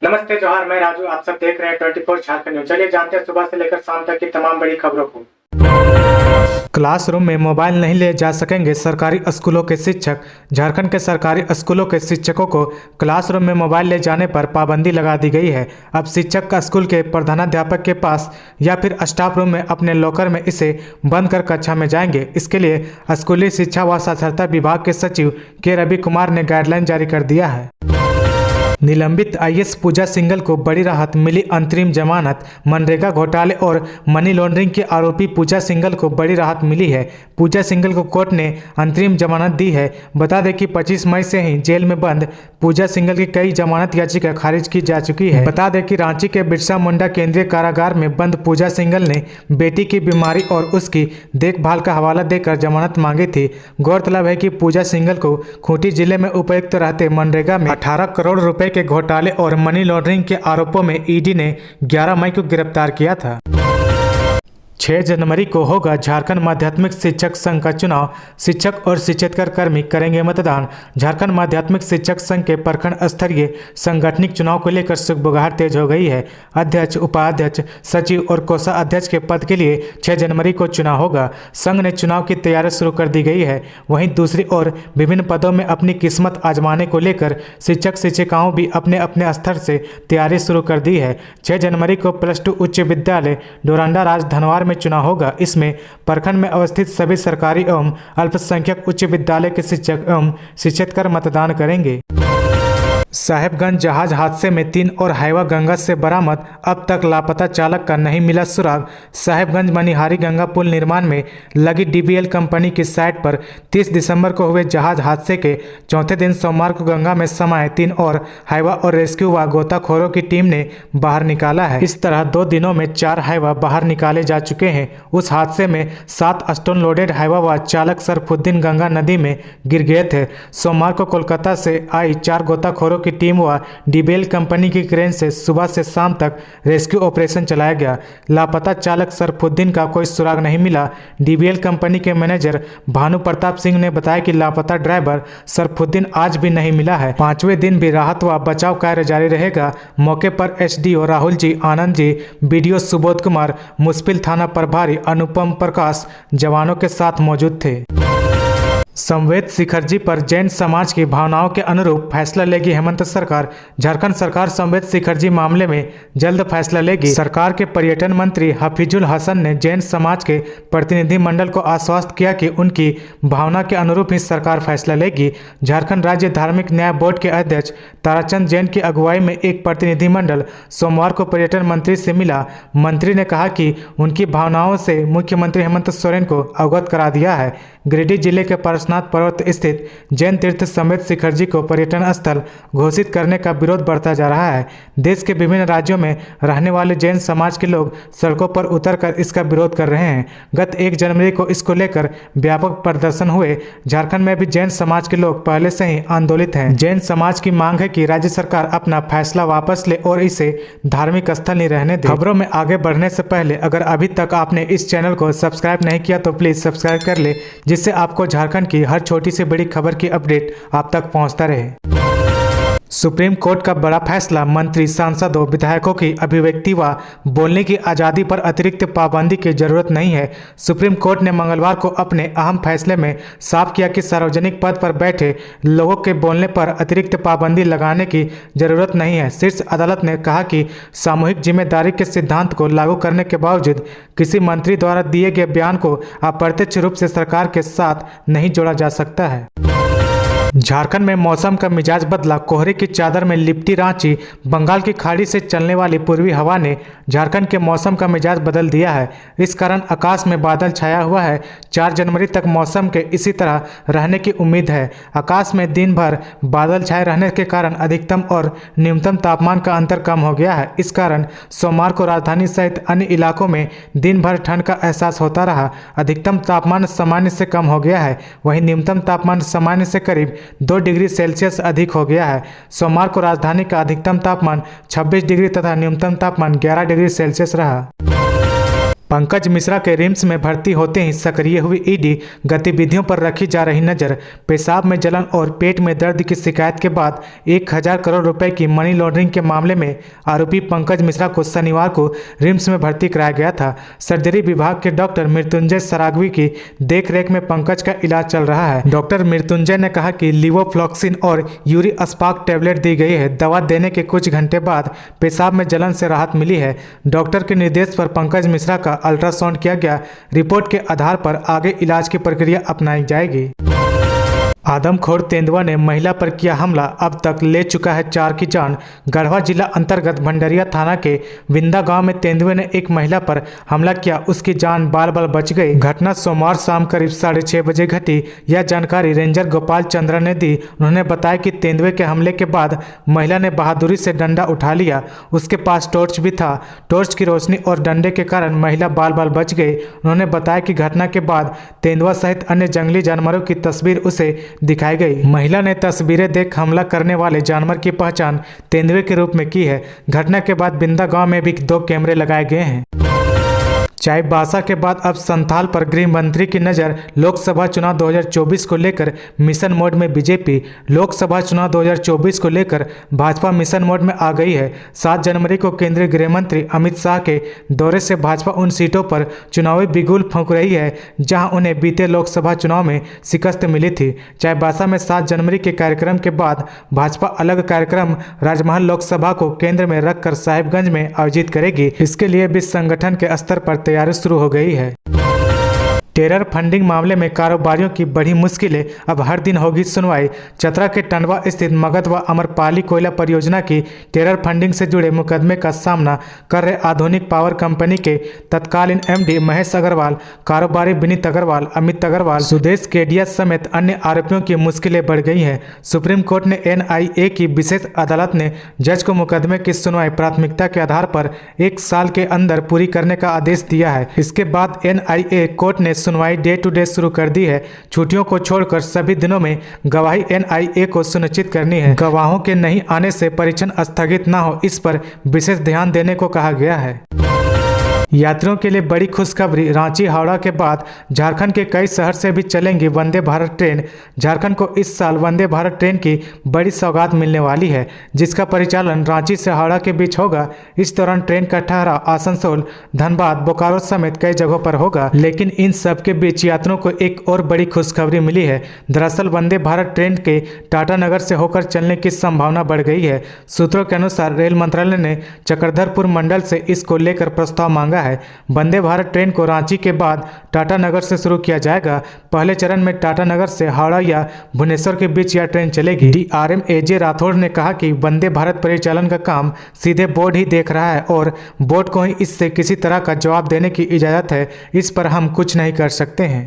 नमस्ते जोहार, मैं राजू। आप सब देख रहे हैं 24 झारखंड न्यूज। चलिए जानते हैं सुबह से लेकर शाम तक की तमाम बड़ी खबरों को। क्लासरूम में मोबाइल नहीं ले जा सकेंगे सरकारी स्कूलों के शिक्षक। झारखंड के सरकारी स्कूलों के शिक्षकों को क्लासरूम में मोबाइल ले जाने पर पाबंदी लगा दी गई है। अब शिक्षक का स्कूल के प्रधानाध्यापक के पास या फिर स्टाफ रूम में अपने लॉकर में इसे बंद कर कक्षा में जाएंगे। इसके लिए स्कूली शिक्षा व साक्षरता विभाग के सचिव के रवि कुमार ने गाइडलाइन जारी कर दिया है। निलंबित आईएएस पूजा सिंघल को बड़ी राहत मिली, अंतरिम जमानत। मनरेगा घोटाले और मनी लॉन्ड्रिंग के आरोपी पूजा सिंघल को बड़ी राहत मिली है। पूजा सिंघल को कोर्ट ने अंतरिम जमानत दी है। बता दें कि 25 मई से ही जेल में बंद पूजा सिंघल की कई जमानत याचिका खारिज की जा चुकी है। बता दें कि रांची के बिरसा मुंडा केंद्रीय कारागार में बंद पूजा सिंघल ने बेटी की बीमारी और उसकी देखभाल का हवाला देकर जमानत मांगी थी। गौरतलब है कि पूजा सिंघल को खूंटी जिले में उपायुक्त रहते मनरेगा में 18 करोड़ रुपए के घोटाले और मनी लॉन्ड्रिंग के आरोपों में ईडी ने 11 मई को गिरफ्तार किया था। 6 जनवरी को होगा झारखंड माध्यमिक शिक्षक संघ का चुनाव। शिक्षक और शिक्षकेतर कर्मी करेंगे मतदान। झारखंड माध्यमिक शिक्षक संघ के प्रखंड स्तरीय संगठनिक चुनाव को लेकर सुगबुगाहट तेज हो गई है। अध्यक्ष, उपाध्यक्ष, सचिव और कोषाध्यक्ष के पद के लिए 6 जनवरी को चुनाव होगा। संघ ने चुनाव की तैयारी शुरू कर दी गई है। वहीं दूसरी ओर विभिन्न पदों में अपनी किस्मत आजमाने को लेकर शिक्षक शिक्षिकाओं भी अपने अपने स्तर से तैयारी शुरू कर दी है। 6 जनवरी को +2 उच्च विद्यालय डोरंडा राज धनवार चुनाव होगा। इसमें प्रखंड में अवस्थित सभी सरकारी एवं अल्पसंख्यक उच्च विद्यालय के शिक्षक एवं शिक्षकेतर मतदान करेंगे। साहेबगंज जहाज हादसे में 3 और हाइवा गंगा से बरामद। अब तक लापता चालक का नहीं मिला सुराग। साहेबगंज मनिहारी गंगा पुल निर्माण में लगी डीबीएल कंपनी की साइट पर 30 दिसंबर को हुए जहाज हादसे के चौथे दिन सोमवार को गंगा में समाये 3 और हाइवा और रेस्क्यू व गोताखोरों की टीम ने बाहर निकाला है। इस तरह 2 दिनों में 4 हाइवा बाहर निकाले जा चुके हैं। उस हादसे में 7 स्टोन लोडेड हाइवा व चालक सरफुद्दीन गंगा नदी में गिर गए थे। सोमवार को कोलकाता से आई 4 गोताखोरों की टीम व डीबीएल कंपनी की क्रेन से सुबह से शाम तक रेस्क्यू ऑपरेशन चलाया गया। लापता चालक सरफुद्दीन का कोई सुराग नहीं मिला। डीबीएल कंपनी के मैनेजर भानु प्रताप सिंह ने बताया कि लापता ड्राइवर सरफुद्दीन आज भी नहीं मिला है। 5वें दिन भी राहत व बचाव कार्य जारी रहेगा। मौके पर एसडीओ राहुल जी, आनंद जी, बीडीओ सुबोध कुमार, मुस्पिल थाना प्रभारी अनुपम प्रकाश जवानों के साथ मौजूद थे। संवेद शिखरजी पर जैन समाज की भावनाओं के अनुरूप फैसला लेगी हेमंत सरकार। झारखंड सरकार संवेद शिखरजी मामले में जल्द फैसला लेगी। सरकार के पर्यटन मंत्री हफीजुल हसन ने जैन समाज के प्रतिनिधिमंडल को आश्वस्त किया कि उनकी भावना के अनुरूप ही सरकार फैसला लेगी। झारखंड राज्य धार्मिक न्याय बोर्ड के अध्यक्ष ताराचंद जैन की अगुवाई में एक प्रतिनिधिमंडल सोमवार को पर्यटन मंत्री से मिला। मंत्री ने कहा कि उनकी भावनाओं से मुख्यमंत्री हेमंत सोरेन को अवगत करा दिया है। गिरिडीह जिले के पारसनाथ पर्वत स्थित जैन तीर्थ संवेद शिखरजी को पर्यटन स्थल घोषित करने का विरोध बढ़ता जा रहा है। देश के विभिन्न राज्यों में रहने वाले जैन समाज के लोग सड़कों पर उतरकर इसका विरोध कर रहे हैं। गत 1 जनवरी को इसको लेकर व्यापक प्रदर्शन हुए। झारखंड में भी जैन समाज के लोग पहले से ही आंदोलित हैं। जैन समाज की मांग है कि राज्य सरकार अपना फैसला वापस ले और इसे धार्मिक स्थल नहीं रहने दे। खबरों में आगे बढ़ने से पहले अगर अभी तक आपने इस चैनल को सब्सक्राइब नहीं किया तो प्लीज सब्सक्राइब कर ले, जिससे आपको झारखंड की हर छोटी से बड़ी खबर की अपडेट आप तक पहुंचता रहे। सुप्रीम कोर्ट का बड़ा फैसला। मंत्री, सांसदों, विधायकों की अभिव्यक्ति व बोलने की आज़ादी पर अतिरिक्त पाबंदी की जरूरत नहीं है। सुप्रीम कोर्ट ने मंगलवार को अपने अहम फैसले में साफ किया कि सार्वजनिक पद पर बैठे लोगों के बोलने पर अतिरिक्त पाबंदी लगाने की जरूरत नहीं है। शीर्ष अदालत ने कहा कि सामूहिक जिम्मेदारी के सिद्धांत को लागू करने के बावजूद किसी मंत्री द्वारा दिए गए बयान को अप्रत्यक्ष रूप से सरकार के साथ नहीं जोड़ा जा सकता है। झारखंड में मौसम का मिजाज बदला। कोहरे की चादर में लिपटी रांची। बंगाल की खाड़ी से चलने वाली पूर्वी हवा ने झारखंड के मौसम का मिजाज बदल दिया है। इस कारण आकाश में बादल छाया हुआ है। 4 जनवरी तक मौसम के इसी तरह रहने की उम्मीद है। आकाश में दिन भर बादल छाए रहने के कारण अधिकतम और न्यूनतम तापमान का अंतर कम हो गया है। इस कारण सोमवार को राजधानी सहित अन्य इलाकों में दिन भर ठंड का एहसास होता रहा। अधिकतम तापमान सामान्य से कम हो गया है, वहीं न्यूनतम तापमान सामान्य से करीब 2 डिग्री सेल्सियस अधिक हो गया है। सोमवार को राजधानी का अधिकतम तापमान 26 डिग्री तथा न्यूनतम तापमान 11 डिग्री सेल्सियस रहा। पंकज मिश्रा के रिम्स में भर्ती होते ही सक्रिय हुई ईडी, गतिविधियों पर रखी जा रही नजर। पेशाब में जलन और पेट में दर्द की शिकायत के बाद 1000 करोड़ रुपए की मनी लॉन्ड्रिंग के मामले में आरोपी पंकज मिश्रा को शनिवार को रिम्स में भर्ती कराया गया था। सर्जरी विभाग के डॉक्टर मृत्युंजय सरागवी की देखरेख में पंकज का इलाज चल रहा है। डॉक्टर मृत्युंजय ने कहा कि लिवोफ्लॉक्सिन और यूरी अस्पार्क टेबलेट दी गई है। दवा देने के कुछ घंटे बाद पेशाब में जलन से राहत मिली है। डॉक्टर के निर्देश पर पंकज मिश्रा का अल्ट्रासाउंड किया गया। रिपोर्ट के आधार पर आगे इलाज की प्रक्रिया अपनाई जाएगी। आदमखोर तेंदुआ ने महिला पर किया हमला, अब तक ले चुका है 4 की जान। गढ़वा जिला अंतर्गत भंडरिया थाना के विंदा गांव में तेंदुए ने एक महिला पर हमला किया, उसकी जान बाल बाल बच गई। घटना सोमवार शाम करीब 6:30 बजे घटी। यह जानकारी रेंजर गोपाल चंद्र ने दी। उन्होंने बताया कि तेंदुए के हमले के बाद महिला ने बहादुरी से डंडा उठा लिया। उसके पास टॉर्च भी था। टॉर्च की रोशनी और डंडे के कारण महिला बाल बाल बच गई। उन्होंने बताया कि घटना के बाद तेंदुआ सहित अन्य जंगली जानवरों की तस्वीर उसे दिखाई गई। महिला ने तस्वीरें देख हमला करने वाले जानवर की पहचान तेंदुए के रूप में की है। घटना के बाद बिंदा गांव में भी 2 कैमरे लगाए गए हैं। चाईबासा के बाद अब संथाल पर गृह मंत्री की नज़र। लोकसभा चुनाव 2024 को लेकर मिशन मोड में बीजेपी। लोकसभा चुनाव 2024 को लेकर भाजपा मिशन मोड में आ गई है। 7 जनवरी को केंद्रीय गृह मंत्री अमित शाह के दौरे से भाजपा उन सीटों पर चुनावी बिगुल फूंक रही है जहां उन्हें बीते लोकसभा चुनाव में शिकस्त मिली थी। चाईबासा में 7 जनवरी के कार्यक्रम के बाद भाजपा अलग कार्यक्रम राजमहल लोकसभा को केंद्र में रखकर साहिबगंज में आयोजित करेगी। इसके लिए भी संगठन के स्तर पर तैयारी शुरू हो गई है। टेरर फंडिंग मामले में कारोबारियों की बढ़ी मुश्किलें, अब हर दिन होगी सुनवाई। चतरा के टंडवा स्थित मगध व अमरपाली कोयला परियोजना की टेरर फंडिंग से जुड़े मुकदमे का सामना कर रहे आधुनिक पावर कंपनी के तत्कालीन एमडी महेश अग्रवाल, कारोबारी विनीत अग्रवाल, अमित अग्रवाल, सुदेश केडिया समेत अन्य आरोपियों की मुश्किलें बढ़ गई हैं। सुप्रीम कोर्ट ने एनआईए की विशेष अदालत ने जज को मुकदमे की सुनवाई प्राथमिकता के आधार पर 1 साल के अंदर पूरी करने का आदेश दिया है। इसके बाद एनआईए कोर्ट ने सुनवाई डे टू डे शुरू कर दी है। छुट्टियों को छोड़कर सभी दिनों में गवाही एनआईए को सुनिश्चित करनी है। गवाहों के नहीं आने से परीक्षण स्थगित न हो, इस पर विशेष ध्यान देने को कहा गया है। यात्रियों के लिए बड़ी खुशखबरी, रांची हावड़ा के बाद झारखंड के कई शहर से भी चलेंगी वंदे भारत ट्रेन। झारखंड को इस साल वंदे भारत ट्रेन की बड़ी सौगात मिलने वाली है, जिसका परिचालन रांची से हावड़ा के बीच होगा। इस दौरान ट्रेन का ठहराव आसनसोल, धनबाद, बोकारो समेत कई जगहों पर होगा। लेकिन इन सब के बीच यात्रियों को एक और बड़ी खुशखबरी मिली है। दरअसल वंदे भारत ट्रेन के टाटानगर से होकर चलने की संभावना बढ़ गई है। सूत्रों के अनुसार रेल मंत्रालय ने चक्रधरपुर मंडल से इसको लेकर प्रस्ताव मांगा है। वंदे भारत ट्रेन को रांची के बाद टाटानगर से शुरू किया जाएगा। पहले चरण में टाटानगर से हावड़ा या भुवनेश्वर के बीच यह ट्रेन चलेगी। डीआरएम एजे राठौड़ ने कहा कि वंदे भारत परिचालन का काम सीधे बोर्ड ही देख रहा है और बोर्ड को ही इससे किसी तरह का जवाब देने की इजाजत है। इस पर हम कुछ नहीं कर सकते हैं।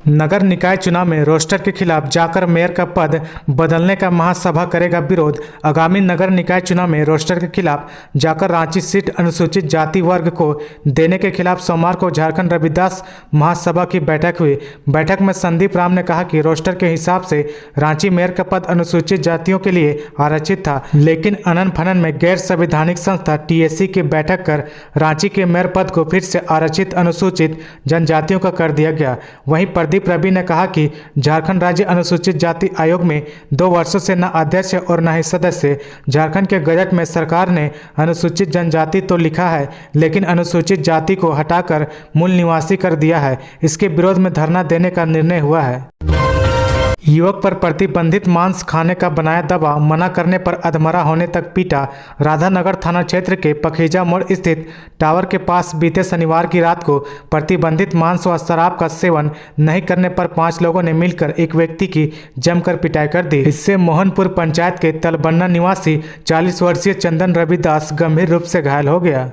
नगर निकाय चुनाव में रोस्टर के खिलाफ जाकर मेयर का पद बदलने का महासभा करेगा विरोध। आगामी नगर निकाय चुनाव में रोस्टर के खिलाफ जाकर रांची सीट अनुसूचित जाति वर्ग को देने के खिलाफ सोमवार को झारखंड रविदास महासभा की बैठक हुई। बैठक में संदीप राम ने कहा कि रोस्टर के हिसाब से रांची मेयर का पद अनुसूचित जातियों के लिए आरक्षित था, लेकिन अनन फनन में गैर संवैधानिक संस्था टीएससी की बैठक कर रांची के मेयर पद को फिर से आरक्षित अनुसूचित जनजातियों का कर दिया गया। वहीं प्रदीप रवि ने कहा कि झारखंड राज्य अनुसूचित जाति आयोग में 2 वर्षों से न अध्यक्ष और न ही सदस्य। झारखंड के गजट में सरकार ने अनुसूचित जनजाति तो लिखा है, लेकिन अनुसूचित जाति को हटाकर मूल निवासी कर दिया है। इसके विरोध में धरना देने का निर्णय हुआ है। युवक पर प्रतिबंधित मांस खाने का बनाया दबाव, मना करने पर अधमरा होने तक पीटा। राधानगर थाना क्षेत्र के पखीजा मोड़ स्थित टावर के पास बीते शनिवार की रात को प्रतिबंधित मांस व शराब का सेवन नहीं करने पर 5 लोगों ने मिलकर एक व्यक्ति की जमकर पिटाई कर दी। इससे मोहनपुर पंचायत के तलबन्ना निवासी 40 वर्षीय चंदन रविदास गंभीर रूप से घायल हो गया।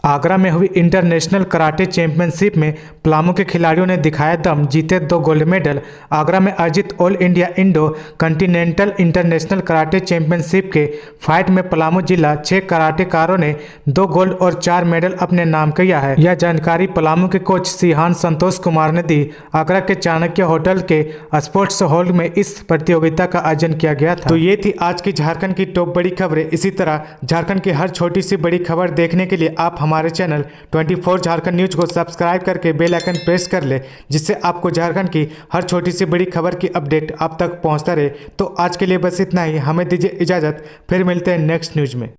आगरा में हुई इंटरनेशनल कराटे चैंपियनशिप में पलामू के खिलाड़ियों ने दिखाया दम, जीते 2 गोल्ड मेडल। आगरा में आयोजित all India Indo continental international karate championship के फाइट में पलामू जिला 6 कराटेकारों ने 2 गोल्ड और 4 मेडल अपने नाम किया है। यह जानकारी पलामू के कोच सिहान संतोष कुमार ने दी। आगरा के चाणक्य होटल के स्पोर्ट्स हॉल में इस प्रतियोगिता का आयोजन किया गया था। तो ये थी आज की झारखंड की टॉप बड़ी खबरें। इसी तरह झारखंड की हर छोटी सी बड़ी खबर देखने के लिए आप हमारे चैनल 24 झारखंड न्यूज को सब्सक्राइब करके बेल आइकन प्रेस कर ले, जिससे आपको झारखंड की हर छोटी सी बड़ी खबर की अपडेट आप तक पहुंचता रहे। तो आज के लिए बस इतना ही, हमें दीजिए इजाज़त, फिर मिलते हैं नेक्स्ट न्यूज में।